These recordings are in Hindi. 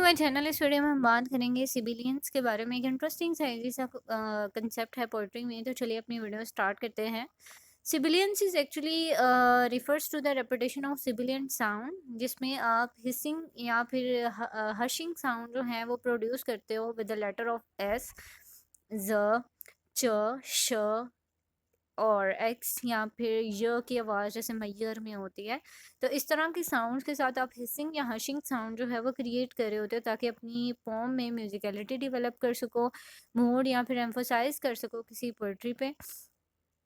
My channel. इस वीडियो में हम बात करेंगे सिबिलियंस के बारे में। एक इंटरेस्टिंग सा सा कंसेप्ट है पोइट्री में। तो चलिए अपनी वीडियो स्टार्ट करते हैं। Sibilance is actually refers to the repetition of sibilant sound, जिसमें आप हिसिंग या फिर हशिंग साउंड जो है वो प्रोड्यूस करते हो with the letter of S, ज, च, श और एक्स या फिर य की आवाज़ जैसे मैयर में होती है। तो इस तरह की साउंड्स के साथ आप हिसिंग या हशिंग साउंड जो है वो क्रिएट कर रहे होते हो, ताकि अपनी पोम में म्यूजिकलिटी डेवलप कर सको, मूड या फिर एम्फोसाइज कर सको किसी पोइट्री पे,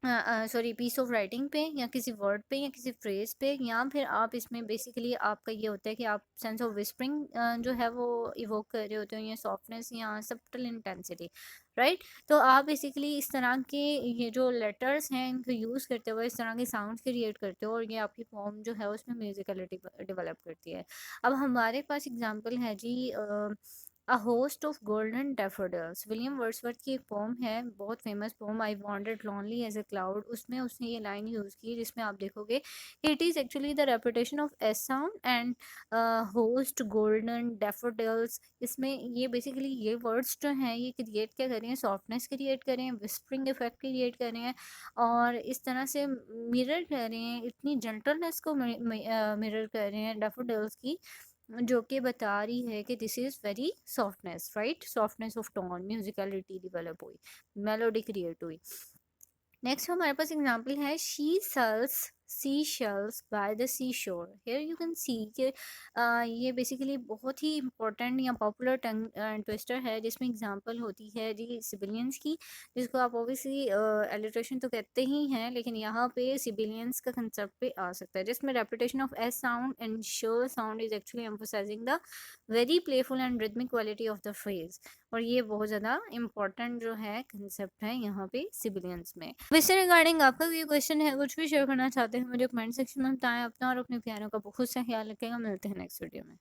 सॉरी पीस ऑफ राइटिंग पे, या किसी वर्ड पे, या किसी फ्रेज पे। या फिर आप इसमें बेसिकली आपका ये होता है कि आप सेंस ऑफ विस्परिंग जो है वो इवोक कर रहे होते हो, या सॉफ्टनेस या सब्टल इंटेंसिटी, राइट। तो आप बेसिकली इस तरह के ये जो लेटर्स हैं इनको यूज़ करते हुए इस तरह के साउंड क्रिएट करते हो, और ये आपकी फॉर्म जो है उसमें म्यूजिकलिटी डेवलप करती है। अब हमारे पास एग्जांपल है जी, a host of golden daffodils. William Wordsworth की एक पोम है, बहुत famous poem, I wandered lonely as a cloud. उसमें उसने ये लाइन यूज़ की जिसमें आप देखोगे कि it is actually the repetition of S sound and host golden daffodils. इसमें ये बेसिकली ये वर्ड्स जो हैं ये क्रिएट क्या कर रहे हैं, सॉफ्टनेस क्रिएट कर रहे हैं, विस्परिंग इफेक्ट क्रिएट कर रहे हैं, और इस तरह से मिरर कर रहे हैं, इतनी जेंटलनेस को मिरर कर रहे हैं डैफोडिल्स की, जो कि बता रही है कि this is very softness, right. Softness of tone, musicality develop हुई, मेलोडी क्रिएट हुई। नेक्स्ट हमारे पास एग्जाम्पल है, she sells sea shells by the sea shore. Here you can see कि ये बेसिकली बहुत ही इंपॉर्टेंट या पॉपुलर टंग ट्विस्टर है, जिसमें एग्जांपल होती है जी सिबिलियंस की, जिसको आप ऑब्वियसली एलिट्रेशन तो कहते ही हैं, लेकिन यहाँ पे सिबिलियंस का कंसेप्ट पे आ सकता है, जिसमें repetition of S sound and shore sound is actually emphasising the very playful and rhythmic quality of the phrase. और ये बहुत ज़्यादा इंपॉर्टेंट जो है कंसेप्ट है यहाँ पे सिबिलियंस में। इससे रिगार्डिंग आपका कोई क्वेश्चन है, कुछ भी शेयर करना चाहते हैं, मुझे कमेंट सेक्शन में बताएं। अपना और अपने प्यारों का बहुत सा ख्याल रखेगा। मिलते हैं नेक्स्ट वीडियो में।